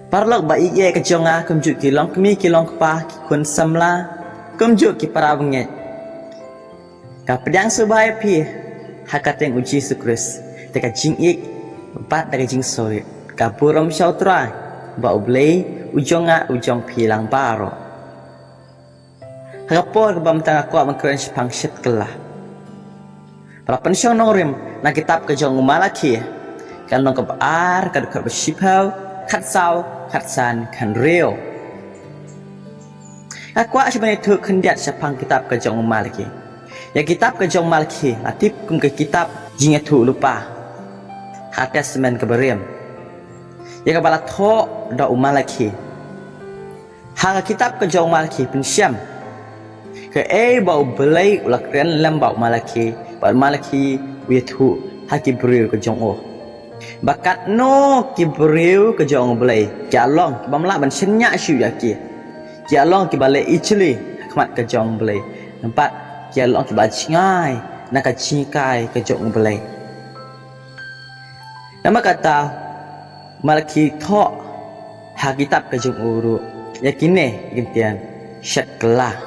Parlok ba iye ke jonga kumjuk ki long kemi ki long pa ki kun samla kumjuk ki para benget. Ka pedang subaya pi hakateng uji sukris teka jing ik empat dari jing solit ka burom syautra ba ublei ujonga ujong pi lang baro. Rapor ke bam tanga kwa mengkeren sepang syet kelah. Para pensyong nongrim na kitab ke jong umalaki kan nong kebar ka dekat bersipau khát sao khát san kan reo. Aku sebenarnya tu kendiat sepang kitab ke jong Malaki. Ya kitab ke jong Malaki latip kum ke kitab jingat tu lupa. Hatas semen ke beriam. Ya kepala tho da Malaki. Hang kitab ke jong Malaki pensyam. Ke bau belai ulak ren lam bau Malaki. Bau Malaki witu haki beriu ke jong oh. Bakat no ki beriu ke jong belai jalong ki bamla ban senya syu ya ki jalong ki balai ichli khmat ke jong belai nampak jalong ki ba chingai nak ka chikai ke jong belai nama kata malaki tho ha kitab ke jong uru yakine gintian syat kelah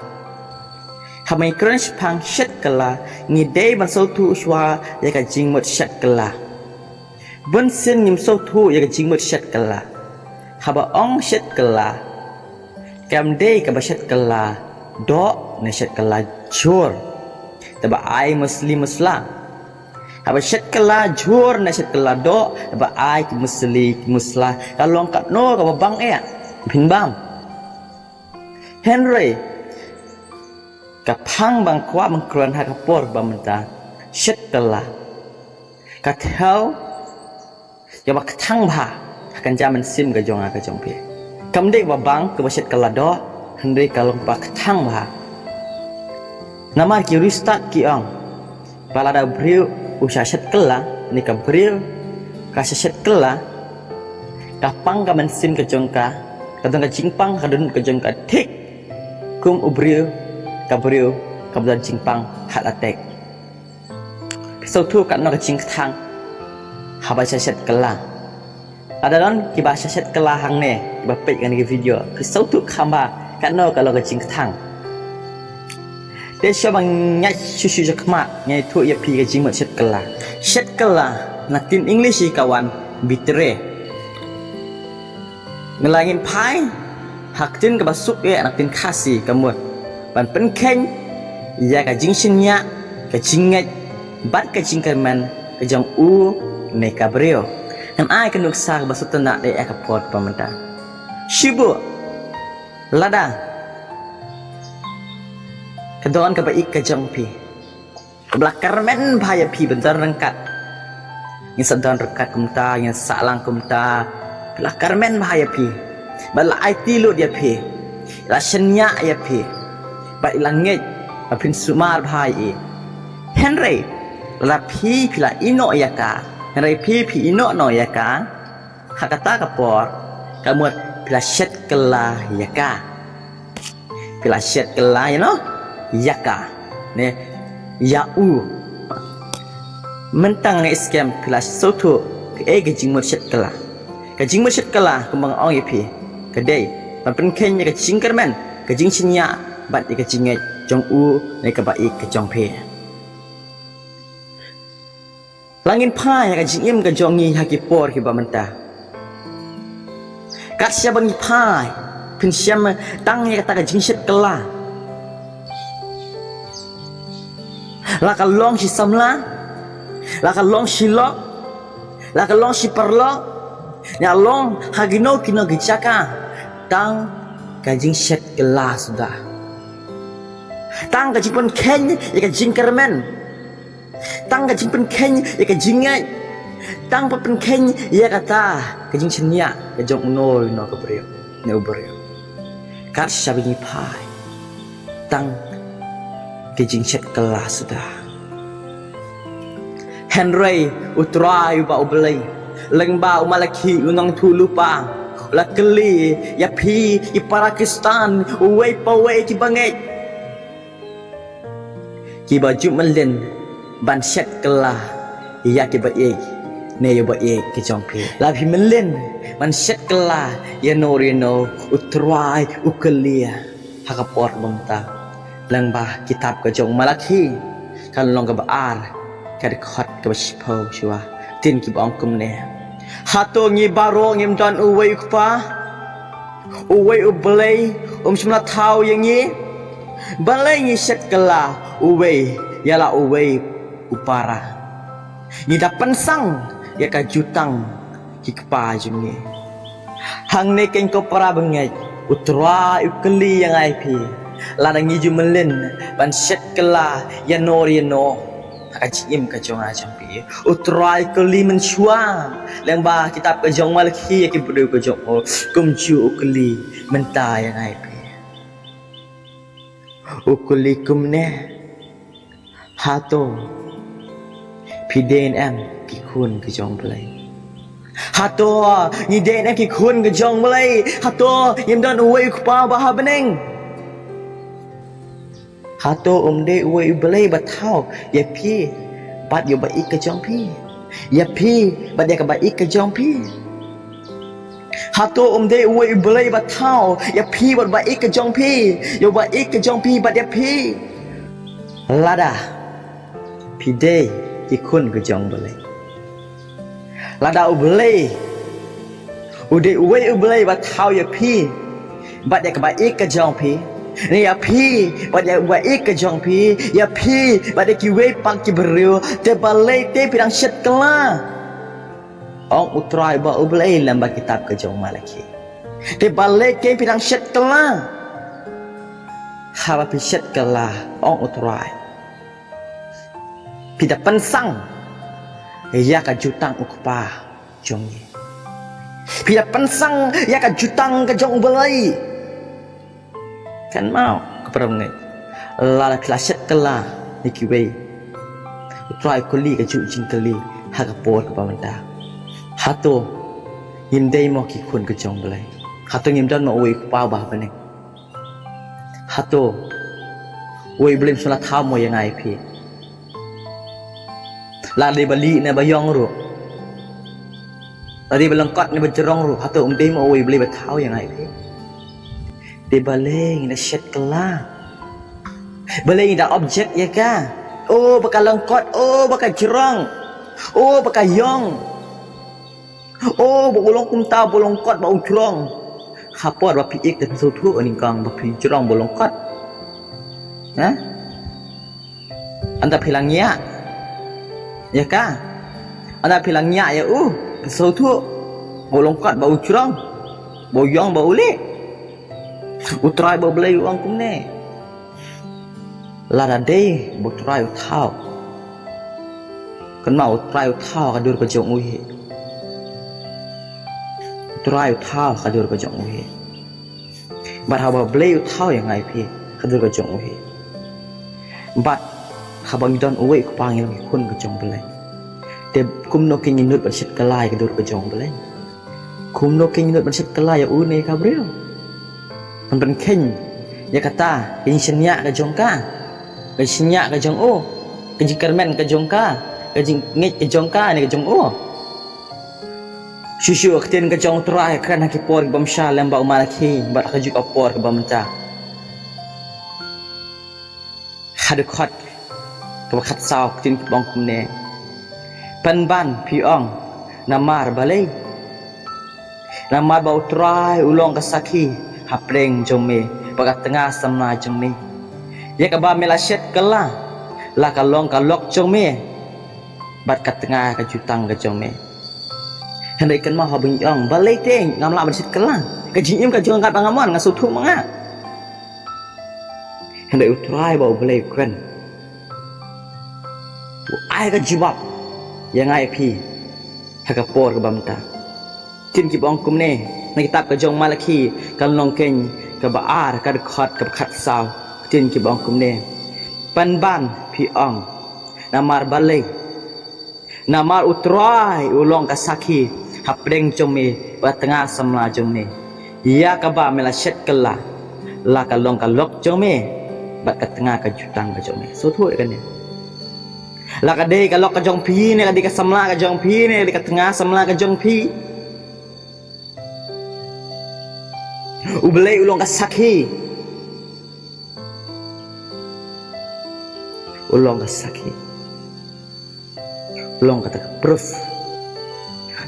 hamai crunch pang syat kelah ngidei ban sautu uswa ya ka jing mot syat kelah bun sin ngim so thu ya jing mut shat kala haba ong shat kala kam dei ka bashat kala do na shat kala jur taba ai muslim musla haba shat kala jur na shat kala do taba ai musli musla kalong kat no ka bang e bin bam Henry ka phang bang kwa bang kron ha ka por bamta shat kala ka thau ya bak thang bha akan jaman sim ke jonga ke jongpe kamde ba bang ke baset kalado hande kalong bak thang bha nama ki ristat ki ang balada briu usha set kala ni ka briu ka set kala ka pang ka man sim ke jongka ka dong ka jingpang ka dun ke jongka tik kum ubriu ka briu ka bdan jingpang hat atek so tu ka no ka jing thang haba syaset kelah ada don kiba syaset kelah hang ne kiba pek kan ke video ke sautu khamba kan no kalau ke jing thang de shabang nyat susu jakma nyai tu ya pi ke jing mat syaset kelah natin english kawan bitre ngelangin pai hak tin ke basuk ya natin khasi kamut ban pen khen ya ka jing sinya ke jingat bat ke jingkerman ke jang u neka brio am ai kan nuksa basut nak de ekapot pamenta shibu lada kedon ke baik ke jongpi belakar men bahaya pi bentar rengkat yang sedang rekat kumta yang salang kumta belakar men bahaya pi bala IT lu dia pi la senya ya pi ba ilangit apin sumar bahaya Henry la pi pila ino ya ka Rai pi ino no ya ka hakata kapor kamut pila syet kelah ya ka pila syet kelah ya no ya ka ne ya u mentang ne scam pila soto ke gajing mut syet kelah gajing mut syet kelah kembang ong ya pi kedai pan ken ya gajing kerman gajing sinya bat ya gajing jong u ne ka baik ke jong pe langin pai ka jingim ka jongi haki por ki bamenta kat sia bangi pai pin siam tang ya kata ka jingset kala la ka long si samla la ka long si lo la ka long si perlo ya long hagino kino gicaka tang ka jingset kala sudah tang ka jingpon ken ya ka jingkermen tang ka jing pen ken ya ka jingai tang pa pen ken ya kata ka jing chenya ka jong no ka brio ne ubrio kat shabi pai tang ka jing chet kelas sudah Henry utrai ba ubelai leng ba umalaki unang tu lupa lakeli ya pi i Pakistan uwei pa wei ki bangai ki baju melen ban syat kelah ia ki baik ne yo ba e ke jong pe la phi melen man shet kala ya no rino utrai ukelia hakapor bamta lang ba kitab ke jong malaki kan long ka ba ar ka de khot ka ba shipo shwa tin ki bong kum ne hato ngi baro ngim don uwe ukpa uwe ublei semla tau yang ni balai ngi shet kala uwe yala uwe upara ni dapan sang ya ka jutang ki kpa jungi hang ne ken ko para bengai utra ukeli yang ai pi ladang ni jumelin ban shet kala ya no ka chim ka jong a jong pi utra ukeli men shwa lang ba kitab ka jong malaki ya ki budu ka jong o kum chu ukeli menta yang ai pi ukeli kum ne hato pi den em ki kun ka jong play hato ni den em ki kun ka jong play hato yim don uwe ku pa ba ha beneng hato de uwe play ba thau ye pi bat yo ba ik ka jong pi ye pi bat ya ka ba ik ka jong pi hato de uwe play ba thau ye pi bat ba ik ka jong pi yo ba ik ka jong pi bat ye pi lada pi de ki kun ka jong play lada ublei ude uwe ublei ba thau ya pi bat ya ka ba ik ka jong pi ni ya pi bat ya wa ik ka jong pi ya pi bat ya ki we pak ki beriu te balai te pirang shet kala ong utrai ba ublei lam ba kitab ka jong malaki te balai ke pirang shet kala haba pi shet kala ong utrai pi da pensang ya ka jutang ukpa jong ni pi da pensang ya ka jutang ka jong belai kan mau kepada mengai la klaset kala nikiwe utrai kuli ka ju jing kali ha ka por ka pamanta hato hindai mo ki kun ka jong belai hato ngim dan mo we pa ba bane hato we blem sala tha mo yang ai pi la de bali na bayong ru tadi belengkot ni berjerong ru hato dei mo we beli ba thau yang ai pi de baleng na shet kala baleng da objek ya ka oh bakal lengkot oh bakal jerong oh bakal yong oh bolong kum ta bolong kot ba ujrong hapot ba pi ik dan so thu aning kang ba pi jerong bolong kot ha anda pilangnya ya ka anda pilangnya ya so thu bolong kot ba ujrong boyong ba uli utrai ba belai uang kum ne lada dei utrai thao kan mau utrai thao ka dur ka jong uhi utrai thao ka dur ka jong uhi bat ha ba belai thao yang ai pi ka dur ka jong uhi bat ha ba mi don uwe ku pangil ki kun ka jong belai te kum no king nut ba sit kalai ka dur ka jong belai kum no king nut ba sit kalai ya u ne ka breuมันเป็นเข่งยากาตาเป็นชิญญะกับจงกาเป็นชิญญะกับจงโอเป็นจิงกระแมนกับจงกาเป็นจิงเงยกับจงกาเนี่ยกับจงโอชูๆเคตียนกับจงตรายครั้นฮักปอร์กับบำชาลำบากมาลคีบัดขจุกอปอร์กับบำจาขัดขัดกับขัดสาวจิงบองคุมเนปันบ้านพี่อ่องนามาร์บาเลยนามาร์บาอุตรายอุลองกับสักขีhapreng jome pakat tengah sama jome ya ka ba melaset kala la kalong kalok jome bat kat tengah ka jutang ka jome hendai kan ma habeng yong balai teng ngam la bersit kala ka jingim ka jong kat bangamon ngasu thu manga hendai utrai ba balai kren ai ka jibab yang ai pi hakapor ka bamta tin ki bong kum neในkitab ka jong malaki kan long ken ka baar ka khot ka khat saw tin ki bong kum ne pan ban pi ong namar balai namar utrai ulong ka saki hapreng jome ba tengah samla jome ya ka ba mela shet kala la ka long ka lok jome ba ka tengah ka jutang ka jome so thu kan ne Lah kadai kalau ke jong pi ni kadai ke samla ke jong pi ni kadai ke tengah samla ke jong pi. Ubelai ulong ke sakhi. Ulong ke sakhi. Ulong kata proof.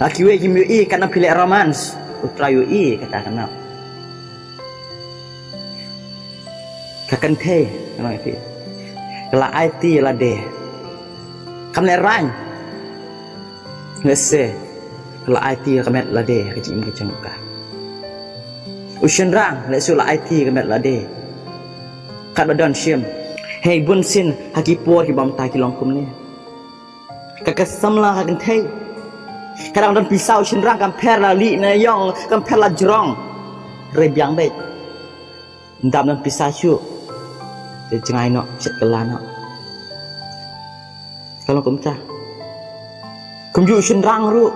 Laki we kim yu i kana pilih romance. Utra yu i kata kana. Kakan te kana pi. Kala IT la de. Kam le rang. Lese. Kala IT kamet la de ke jim ke jengka. Usian rang le sula IT kamet la de. Kat badon sim. Hey bun sin haki por ki bam ta ki long kum ni. Kakak samla kakan te. Kadang dan pisau usian rang kamper la li na yong kamper la jrong. Rebiang baik. Ndam dan pisau chu. Để chừng nó chết cái lan nó kalau kum ju shin rang ru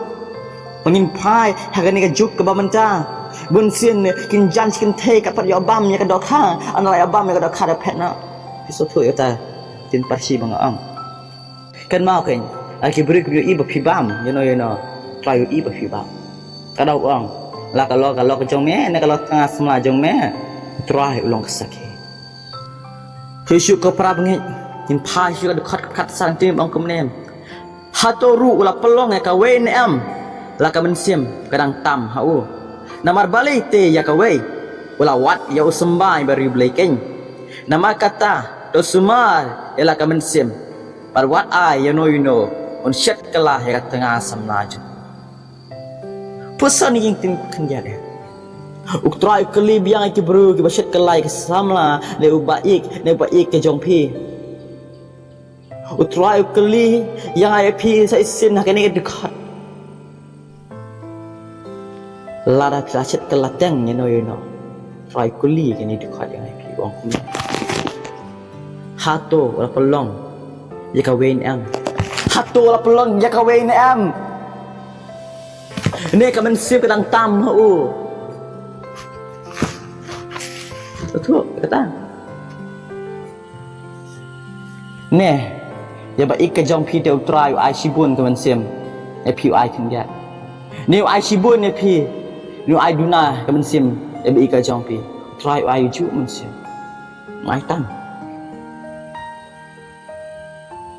pengin pai hagan ni juk ke bamanta bun sin kin jan kin te ka par yo bam ya ka dok ha anala bam ya ka dok ha da pet na piso thu ya ta tin parsi bang ang kan mau kan aki beri ku i ba phi bam you know try i ba phi bam ka dau ang la kalau ke jong me ne kalau tengah semla jong me try ulong kesaki Yesus ke perabangit, in pagi ada kat santim ang kemenem. Hatoru ulah pelong ya kawai neam, lah kemensim kadang tam hau. Namar balik te ya kawai, ulah wat ya usembai beri beliking. Nama kata dosumar ya lah kemensim, parwat ai ya no on shet kelah ya tengah semlaju. Pesan yang tim kenjada. Uktrai kelib yang iki bro ki basyat kelai ke samla le ubaik ke jongpi utrai keli yang ai pi sa isin hakani dekat lada plaset kelateng you know try keli kini dekat yang ai pi wong kum hato wala pelong ya kawen am hato wala pelong ya kawen am ne ka men sip kadang tam hu betul kata nè ya baik ke jong pi teu try ai sibun ke mensim e pi ai thing ya nếu ai sibun e pi nếu ai duna ke mensim e baik ke jong pi try ai ju mensim mai tam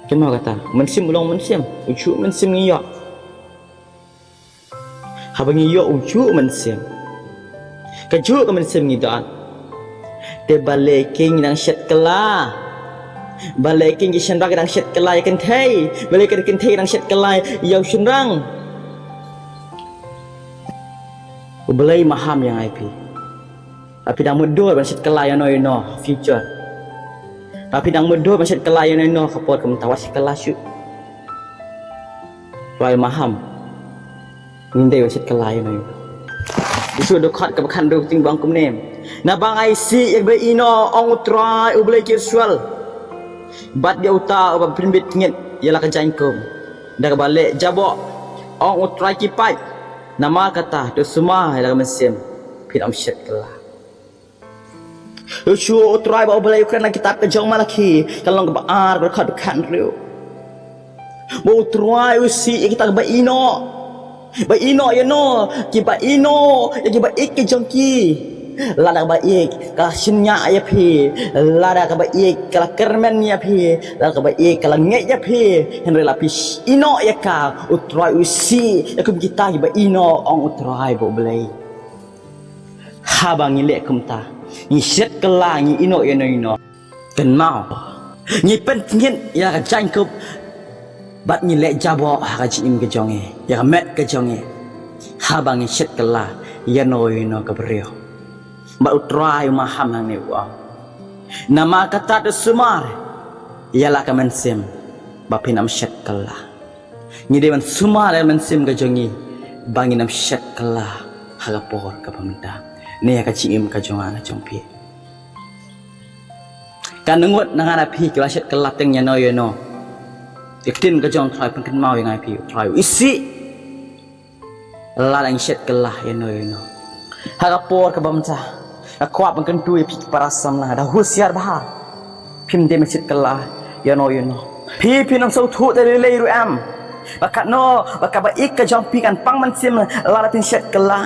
kemo kata mensim ulong mensim uju mensim ngiyo habang ngiyo uju mensim keju ke mensim ngidaan te baleking nang shet kala baleking ki shenrang nang shet kala ya kan thai baleking kan thai nang shet kala ya shenrang ubelai maham yang IP tapi dang medor ban shet kala ya no future tapi dang medor ban shet kala ya no kapot kem tawas kala syu wai maham ngindai ban shet kala ya no isu dekat ke bakan do ting bang kum nem na bang ai si yang be ino ong utrai ubelai kirsual bat dia uta ba primbit ngit ialah kejaingkum dah balik jabok ong utrai kipai nama kata do semua ialah mesim pin am syet kelah usu utrai ba ubelai ukraina kitab ke jong malaki kalau ngebaar berkat kan riu bo utrai usi kita ba ino ya no ki ba ino ya ki ba ik ke jongki lada baik kalau sinya ya pi lada baik kalau kermen ya pi lada baik kalau nget ya pi henry lapis ino ya ka utrai usi ya kum kita ba ino ong utrai bo belai habang ilek kum ta ni set kala ni ino ya no ken mau ni pen ngin ya ka jang kup bat ni lek jabo ka jim ke jonge ya met ke jonge habang ni set kala ya no ka brio ba utrai maham hang ni wa nama kata de sumar ialah ka mensim ba pinam syat kala ni de man sumar ya mensim ka jongi bangin am syat kala haga por ka pamenta ni ka ciim ka jonga jongpi kan ngut nangana pi ka syat kala teng nya no iktin ka jong trai pengken mau yang ai pi trai isi la lang syat kala ya no haga por ka pamenta aku apa mungkin tu epik parasam lah dah husiar bah pim dia masjid kelah ya no พี่น้องสู้ทุแต่เรื่อยๆรู้แอมบักกะโนบักกะบะอีกกะจอมพี่กันปังมันซิมลาลาพินเช็ดกันละ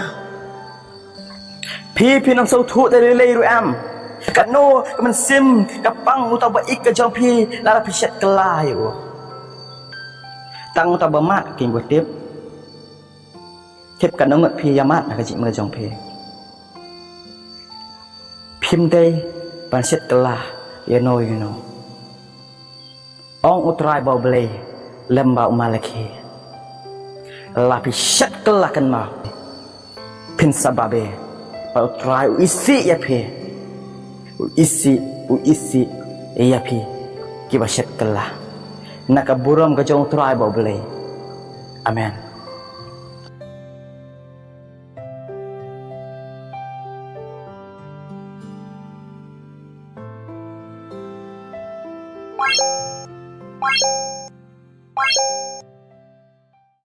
พี่น้องสู้ทุแต่เรื่อยๆรู้แอมบักกะโนกะมันซิมกะปังอุตบะอีกกะจอมพี่ลาลาพินเช็ดกันละอยู่ตังอุตบะมาดกินกว่าทิปกันน้องเงพี่ยามาดนะกะจิมือจอมพี่พิมได้ปันเช็ดกันละyou know Ong utrai bau beli lembau malaki lapi syat kelakan mau pin sababe bau utrai uisi ya pi uisi ya pi kiba syat kelah nak buram ke jong utrai bau beli amen